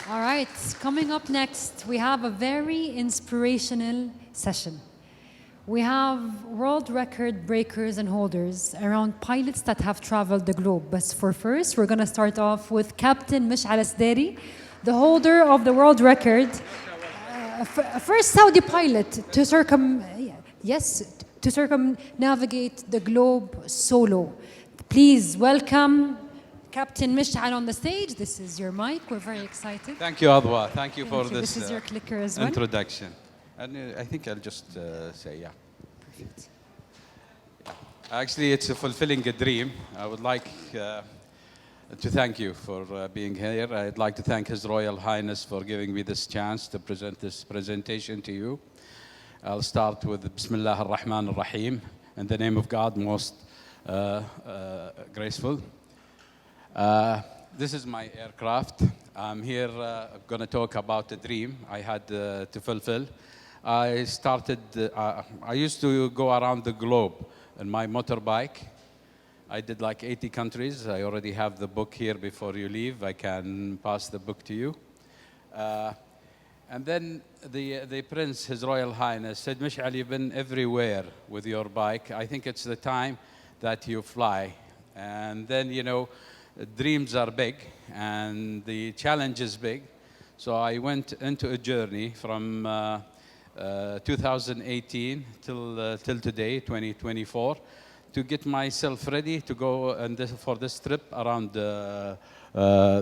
All right, coming up next, we have a very inspirational session. We have world record breakers and holders around pilots that have traveled the globe. But for first, we're going to start off with Captain Mish'al Asdari, the holder of the world record, first Saudi pilot to circumnavigate the globe solo. Please welcome Captain Mish'al on the stage. This is your mic. We're very excited. Thank you, Adwa. Thank you for this This is your clicker as well. introduction. And I think I'll just say, yeah. Perfect. Actually, it's a fulfilling a dream. I would like to thank you for being here. I'd like to thank His Royal Highness for giving me this chance to present this presentation to you. I'll start with Bismillah ar-Rahman ar-Rahim, in the name of God, most graceful. This is my aircraft. I'm here going to talk about a dream I had to fulfill. I used to go around the globe in my motorbike. I did like 80 countries. I already have the book here before you leave. I can pass the book to you. And then the Prince, His Royal Highness, said, Mish'al, you've been everywhere with your bike. I think it's the time that you fly. And then, you know, dreams are big and the challenge is big. So I went into a journey from 2018 till today, 2024, to get myself ready to go for this trip around the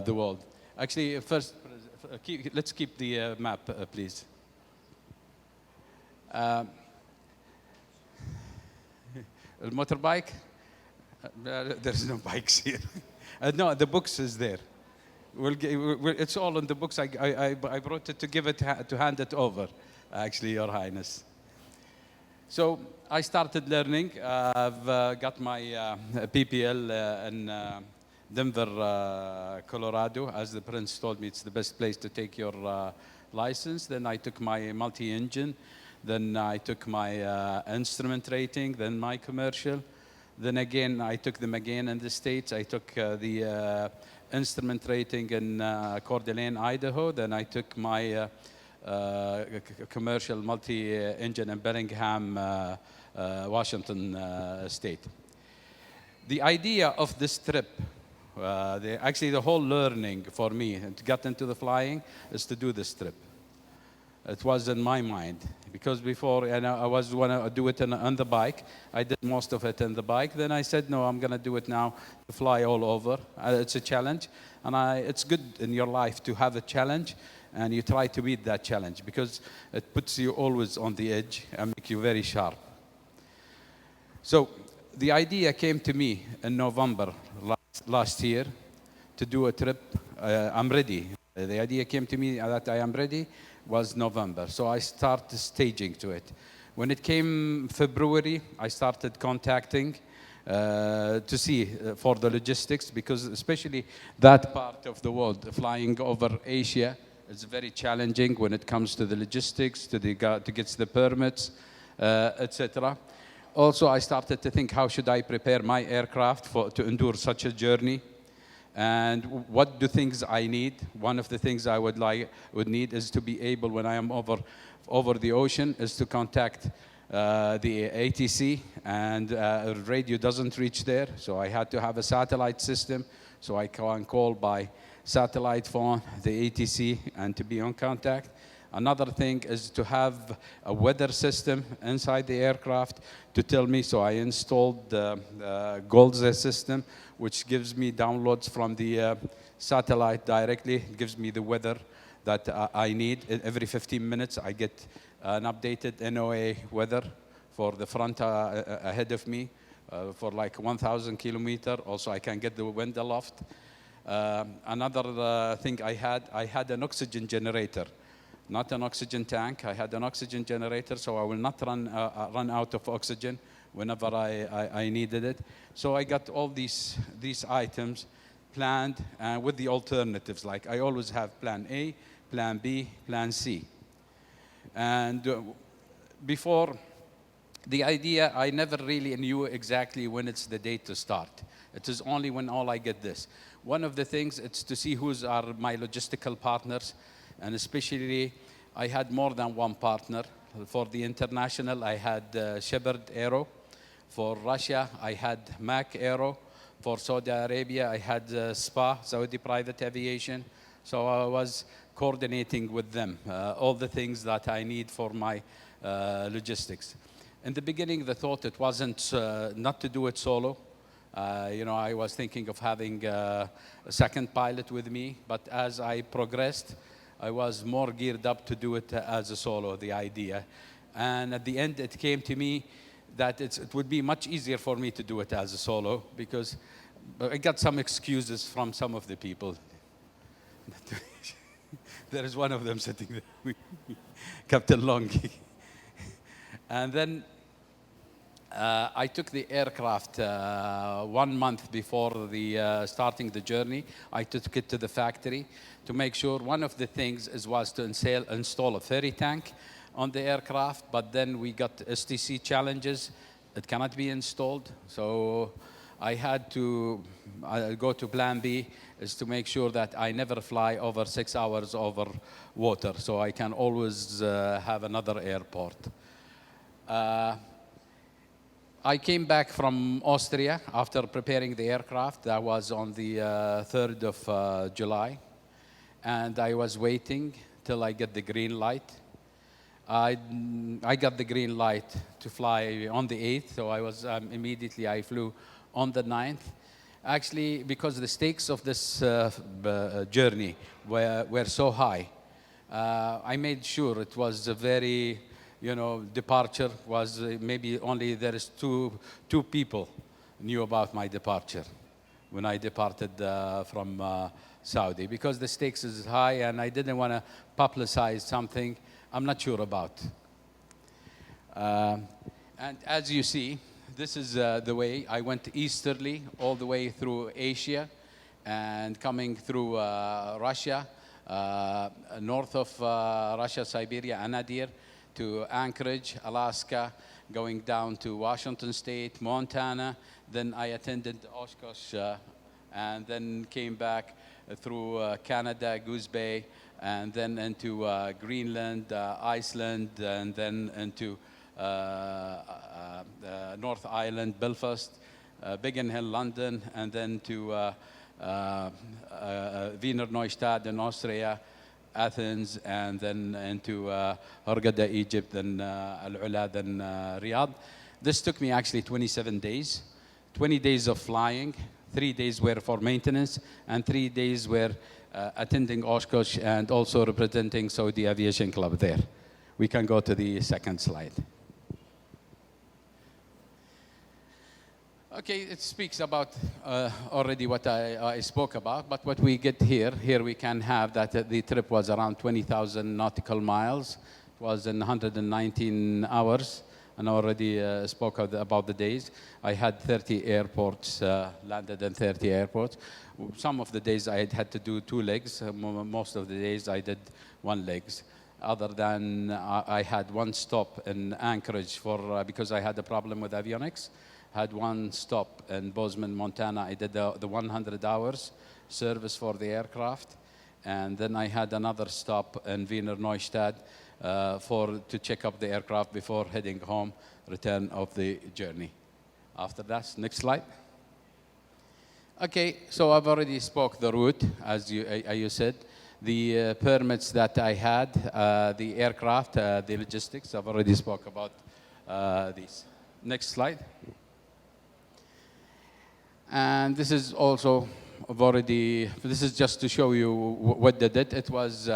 world. Actually, first, let's keep the map, please. Motorbike? There's no bikes here. No, the books is there. It's all in the books. I brought it to give it to hand it over, actually, Your Highness. So I started learning. I've got my PPL in Denver, Colorado. As the Prince told me, it's the best place to take your license. Then I took my multi-engine. Then I took my instrument rating. Then my commercial. Then again, I took them again in the States. I took the instrument rating in Coeur d'Alene, Idaho. Then I took my commercial multi-engine in Bellingham, Washington State. The idea of this trip, actually the whole learning for me to get into the flying is to do this trip. It was in my mind because before I was want to do it on the bike. I did most of it on the bike. Then I said, no, I'm going to do it now to fly all over. It's a challenge. And it's good in your life to have a challenge and you try to beat that challenge because it puts you always on the edge and make you very sharp. So the idea came to me in November last year to do a trip. I'm ready. The idea came to me that I am ready was November. So I started staging to it. When it came February, I started contacting to see for the logistics because especially that part of the world, flying over Asia, is very challenging when it comes to the logistics, to get the permits, etc. Also, I started to think, how should I prepare my aircraft to endure such a journey? And what do things I need? One of the things I would need is to be able, when I am over the ocean, is to contact the ATC, and radio doesn't reach there. So I had to have a satellite system, so I can call by satellite phone the ATC and to be on contact. Another thing is to have a weather system inside the aircraft to tell me. So I installed the Golza system, which gives me downloads from the satellite directly. It gives me the weather that I need. Every 15 minutes, I get an updated NOAA weather for the front ahead of me for like 1,000 kilometers. Also, I can get the wind aloft. Another thing I had an oxygen generator. Not an oxygen tank. I had an oxygen generator, so I will not run out of oxygen whenever I needed it. So I got all these items planned with the alternatives. Like I always have plan A, plan B, plan C. And before the idea, I never really knew exactly when it's the date to start. It is only when all I get this. One of the things, it's to see who's are my logistical partners, and especially I had more than one partner. For the international, I had Shepherd Aero. For Russia, I had Mac Aero. For Saudi Arabia, I had SPA, Saudi Private Aviation. So I was coordinating with them all the things that I need for my logistics. In the beginning, the thought it wasn't not to do it solo. I was thinking of having a second pilot with me, but as I progressed, I was more geared up to do it as a solo, the idea. And at the end, it came to me that it would be much easier for me to do it as a solo, because I got some excuses from some of the people. There is one of them sitting there, Captain Longi. And then I took the aircraft 1 month before starting the journey. I took it to the factory to make sure. One of the things was to install a ferry tank on the aircraft, but then we got STC challenges. It cannot be installed. So I had to go to plan B, is to make sure that I never fly over 6 hours over water, so I can always have another airport. I came back from Austria after preparing the aircraft. That was on the 3rd of July. And I was waiting till I get the green light. I got the green light to fly on the 8th, so I was immediately I flew on the 9th. Actually, because the stakes of this journey were so high, I made sure it was a very, departure was maybe only there is two people knew about my departure when I departed from Saudi, because the stakes is high and I didn't want to publicize something I'm not sure about. And as you see, this is the way I went easterly all the way through Asia and coming through Russia, north of Russia, Siberia, Anadyr, to Anchorage, Alaska, going down to Washington State, Montana. Then I attended Oshkosh and then came back through Canada, Goose Bay, and then into Greenland, Iceland, and then into North Island, Belfast, Biggin Hill, London, and then to Wiener Neustadt in Austria, Athens, and then into Hurghada, Egypt, then Al-Ula, then Riyadh. This took me actually 27 days, 20 days of flying, 3 days were for maintenance, and 3 days were attending Oshkosh and also representing Saudi Aviation Club there. We can go to the second slide. Okay, it speaks about already what I spoke about, but what we get here we can have that the trip was around 20,000 nautical miles. It was in 119 hours, and I already spoke about the days. I had 30 airports, landed in 30 airports. Some of the days I had to do 2 legs. Most of the days I did 1 legs. Other than I had 1 stop in Anchorage because I had a problem with avionics. Had 1 stop in Bozeman, Montana. I did the 100 hours service for the aircraft. And then I had another stop in Wiener Neustadt to check up the aircraft before heading home, return of the journey. After that, next slide. Okay, so I've already spoke the route, as you said. The permits that I had, the aircraft, the logistics, I've already spoke about these. Next slide. And this is also, this is just to show you what they did. It was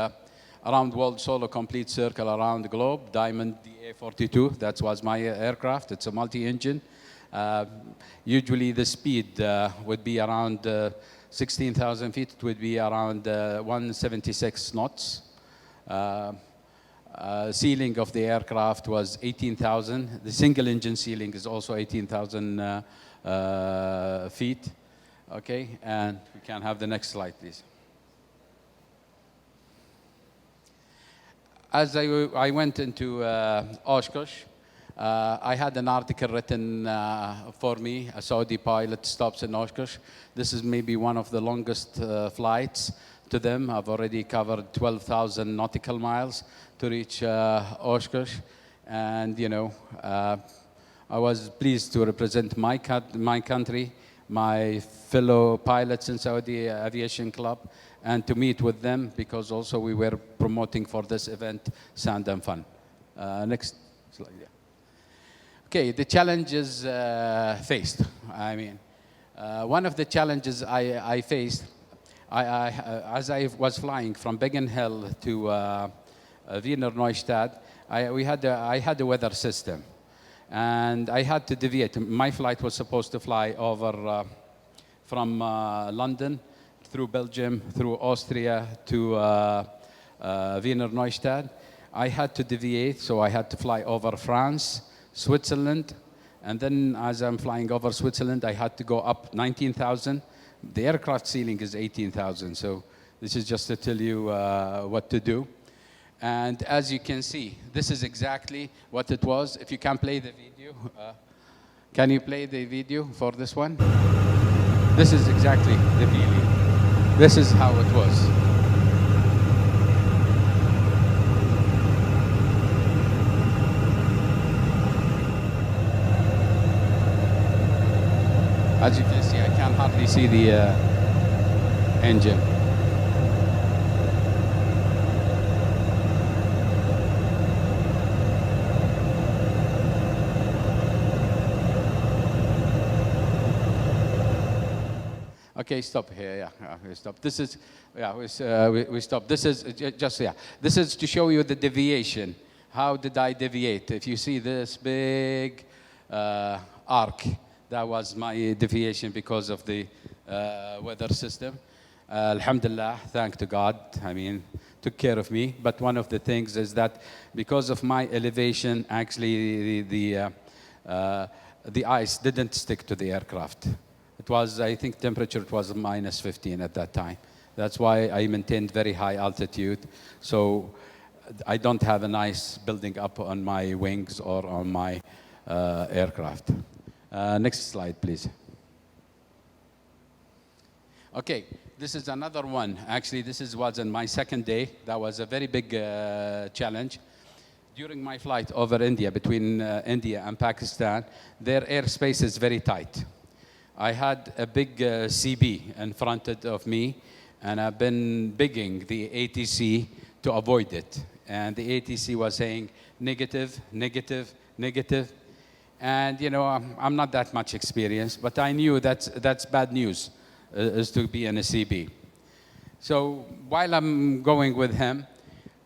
around world solo complete circle around the globe, Diamond DA-42, that was my aircraft. It's a multi-engine. Usually the speed would be around 16,000 feet. It would be around 176 knots. Ceiling of the aircraft was 18,000. The single engine ceiling is also 18,000 feet. Okay, and we can have the next slide, please. As I went into Oshkosh, I had an article written for me, a Saudi pilot stops in Oshkosh. This is maybe one of the longest flights to them. I've already covered 12,000 nautical miles to reach Oshkosh. And, I was pleased to represent my country, my fellow pilots in Saudi Aviation Club, and to meet with them because also we were promoting for this event, Sand and Fun. Next slide, yeah. Okay, the challenges faced. I mean, one of the challenges I faced, as I was flying from Biggin Hill to Wiener Neustadt, I had a weather system. And I had to deviate. My flight was supposed to fly over from London, through Belgium, through Austria to Wiener Neustadt. I had to deviate, so I had to fly over France, Switzerland, and then as I'm flying over Switzerland, I had to go up 19,000. The aircraft ceiling is 18,000, so this is just to tell you what to do. And as you can see, this is exactly what it was. If you can play the video. Can you play the video for this one? This is exactly the feeling. This is how it was. As you can see, I can hardly see the engine. Okay, stop here. Yeah, we stop. This is, we stop. This is just, This is to show you the deviation. How did I deviate? If you see this big arc, that was my deviation because of the weather system. Alhamdulillah, thank to God. I mean, took care of me. But one of the things is that because of my elevation, actually the ice didn't stick to the aircraft. It was, I think, temperature, it was minus 15 at that time. That's why I maintained very high altitude. So I don't have an ice building up on my wings or on my aircraft. Next slide, please. Okay, this is another one. Actually, was in my second day. That was a very big challenge. During my flight over India, between India and Pakistan, their airspace is very tight. I had a big CB in front of me, and I've been begging the ATC to avoid it. And the ATC was saying negative, negative, negative. And I'm not that much experienced, but I knew that's bad news, is to be in a CB. So while I'm going with him,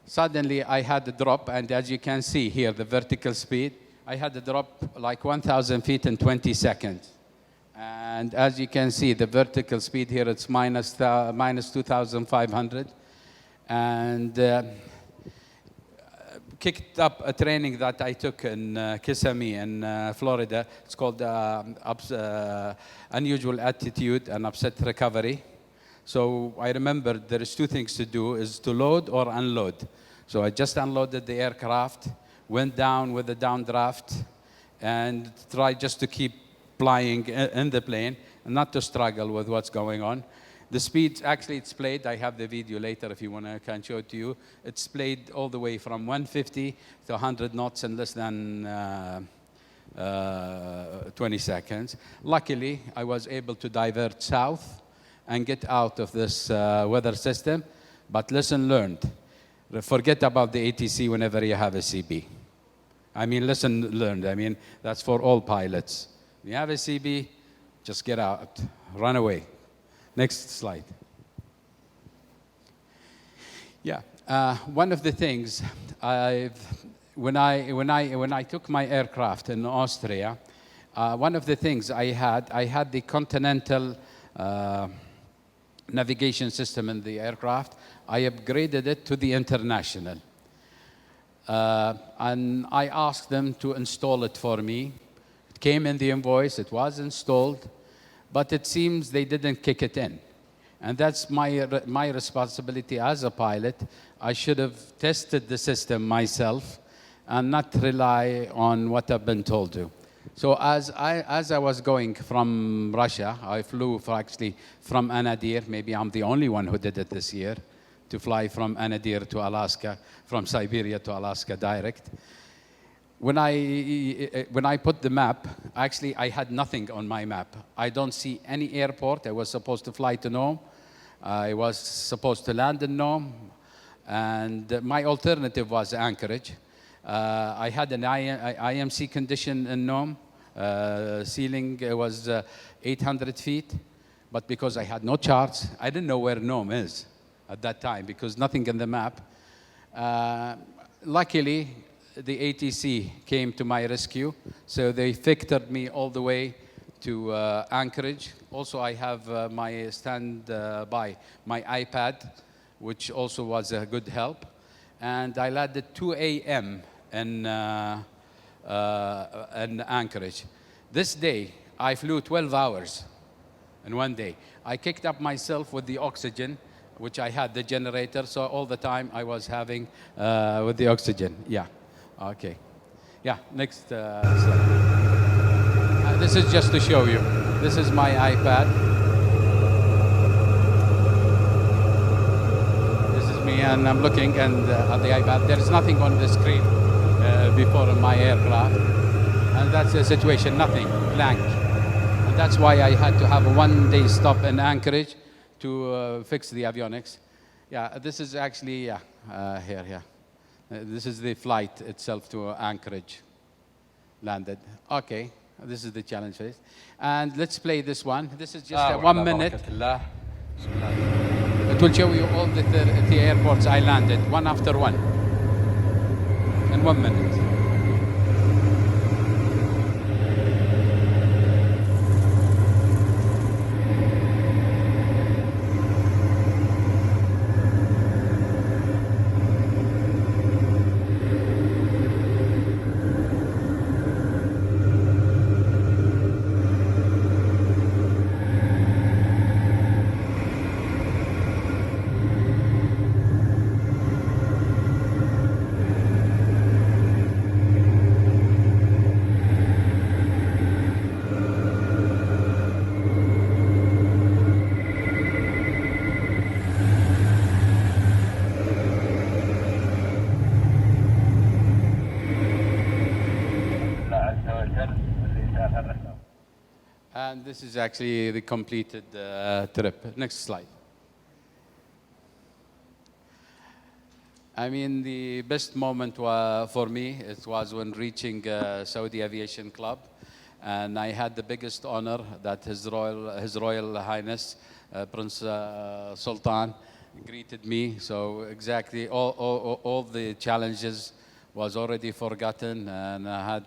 suddenly I had a drop, and as you can see here, the vertical speed, I had a drop like 1,000 feet in 20 seconds. And as you can see, the vertical speed here, it's minus 2,500. And kicked up a training that I took in Kissimmee in Florida. It's called unusual attitude and upset recovery. So I remember there is two things to do, is to load or unload. So I just unloaded the aircraft, went down with the downdraft, and tried just to keep flying in the plane, and not to struggle with what's going on. The speed, actually, it's played. I have the video later if you want to, can show it to you. It's played all the way from 150 to 100 knots in less than 20 seconds. Luckily, I was able to divert south and get out of this weather system. But lesson learned. Forget about the ATC whenever you have a CB. I mean, lesson learned. I mean, that's for all pilots. If you have a CB, just get out, run away. Next slide. Yeah, one of the things when I took my aircraft in Austria, one of the things I had the continental navigation system in the aircraft. I upgraded it to the international, and I asked them to install it for me. It came in the invoice. It was installed. But it seems they didn't kick it in. And that's my responsibility as a pilot. I should have tested the system myself and not rely on what I've been told to. So as I was going from Russia, I flew actually from Anadyr. Maybe I'm the only one who did it this year, to fly from Anadyr to Alaska, from Siberia to Alaska direct. When I put the map, actually I had nothing on my map. I don't see any airport. I was supposed to fly to Nome. I was supposed to land in Nome. And my alternative was Anchorage. I had an IMC condition in Nome. Ceiling was 800 feet. But because I had no charts, I didn't know where Nome is at that time because nothing in the map. Luckily, the ATC came to my rescue. So they fictored me all the way to Anchorage. Also, I have my standby, my iPad, which also was a good help. And I landed 2 a.m. in Anchorage. This day, I flew 12 hours in one day. I kicked up myself with the oxygen, which I had the generator, so all the time I was having with the oxygen. Yeah, okay. Yeah, next slide. This is just to show you. This is my iPad. This is me, and I'm looking at the iPad. There is nothing on the screen before in my aircraft. And that's the situation, nothing, blank. And that's why I had to have a one-day stop in Anchorage to fix the avionics. Yeah, this is actually, here. This is the flight itself to Anchorage, landed. Okay, this is the challenge phase. And let's play this one. This is just 1 minute. It will show you all the airports I landed, one after one, in 1 minute. And this is actually the completed trip. Next slide. I mean, the best moment for me, it was when reaching Saudi Aviation Club. And I had the biggest honor that His Royal Highness, Prince Sultan, greeted me. So exactly all the challenges was already forgotten. And I had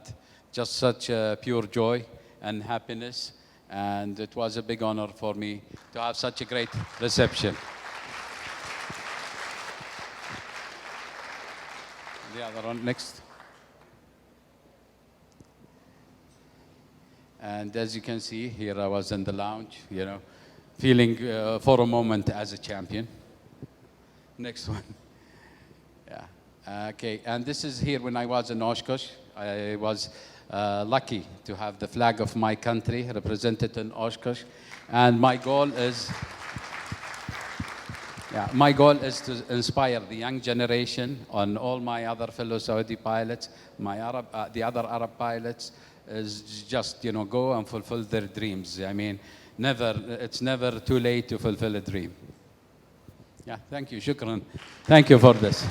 just such pure joy and happiness. And it was a big honor for me to have such a great reception. The other one, next. And as you can see, here I was in the lounge, you know, feeling for a moment as a champion. Next one. Yeah. Okay, and this is here when I was in Oshkosh. I was lucky to have the flag of my country represented in Oshkosh. And my goal is, to inspire the young generation on all my other fellow Saudi pilots, the other Arab pilots, is just, you know, go and fulfill their dreams. I mean, it's never too late to fulfill a dream. Yeah, thank you, shukran. Thank you for this.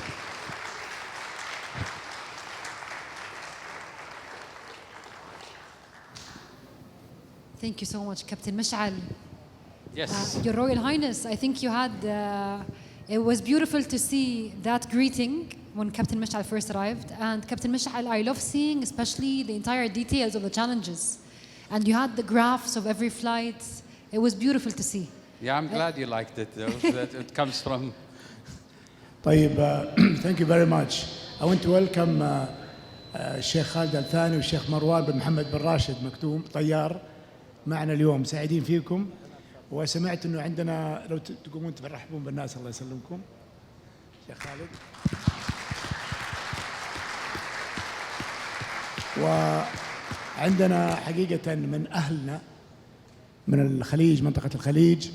Thank you so much, Captain Mash'al. Yes. Your Royal Highness, I think you had, it was beautiful to see that greeting when Captain Mash'al first arrived. And Captain Mash'al, I love seeing especially the entire details of the challenges. And you had the graphs of every flight. It was beautiful to see. Yeah, I'm glad you liked it. It comes from... طيب, thank you very much. I want to welcome الشيخ خالد الثاني والشيخ مروان بن محمد بن راشد مكتوم طيار معنا اليوم. سعيدين فيكم. وسمعت انه عندنا لو تقومون ترحبون بالناس الله يسلمكم. شيخ خالد. وعندنا حقيقة من أهلنا من الخليج، منطقة الخليج،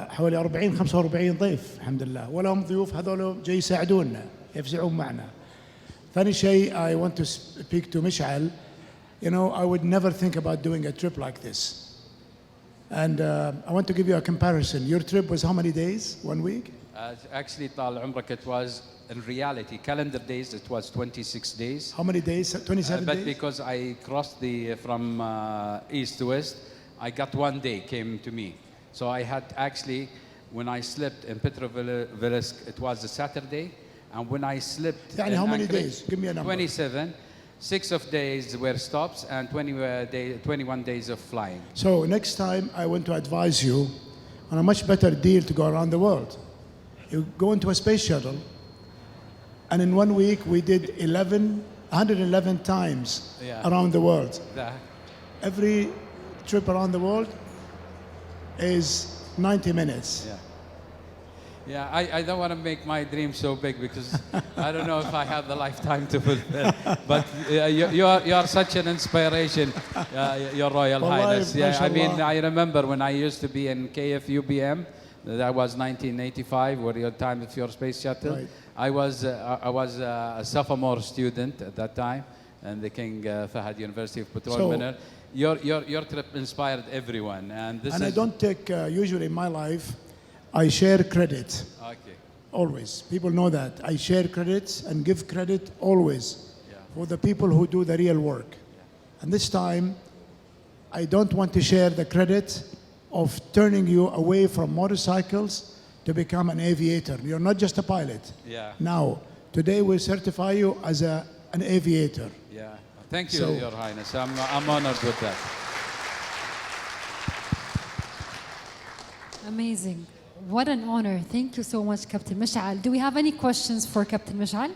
حوالي 45 ضيف الحمد لله، ولهم ضيوف هذول جاي يساعدونا يفزعون معنا. ثاني شيء I want to speak to مشعل. You know, I would never think about doing a trip like this. And I want to give you a comparison. Your trip was how many days? 1 week? Actually, طال عمرك, it was, in reality, calendar days, it was 26 days. How many days? 27 But days? because I crossed from east to west, I got 1 day came to me. So I had actually, when I slept in Petrovilovsk, it was a Saturday. And when I slept يعني in how many Anchorage, days? Give me a number. 27. 6 of days were stops and 21 days of flying. So next time I want to advise you on a much better deal to go around the world. You go into a space shuttle, and in 1 week we did 111 times Yeah. around the world. The- Every trip around the world is 90 minutes. Yeah. Yeah, I don't want to make my dream so big because I don't know if I have the lifetime to fulfill. But you are such an inspiration, Your Royal Wallahi, Highness. Yeah, I mean, mashallah. I remember when I used to be in KFUBM, that was 1985, where your time with your space shuttle. Right. I was a sophomore student at that time, and the King Fahad University of Petrol So- Mineral. Your trip inspired everyone, and this And is I don't take, usually in my life, I share credit. okay. Always. People know that. I share credits and give credit always Yeah. for the people who do the real work. And this time, I don't want to share the credit of turning you away from motorcycles to become an aviator. You're not just a pilot. Yeah. Now, today we certify you as an aviator. Yeah, thank you, So- Your Highness. I'm honored with that. Amazing. What an honor. Thank you so much, Captain Mish'al. Do we have any questions for Captain Mish'al?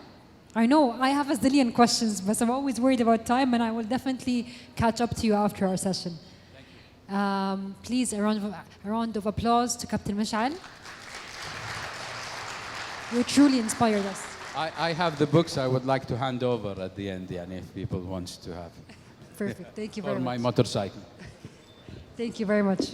I know I have a zillion questions, but I'm always worried about time, and I will definitely catch up to you after our session. Please, a round of applause to Captain Mish'al. You truly inspired us. I have the books I would like to hand over at the end, yani, if people want to have. Perfect. Thank you Or very my much. motorcycle. Thank you very much.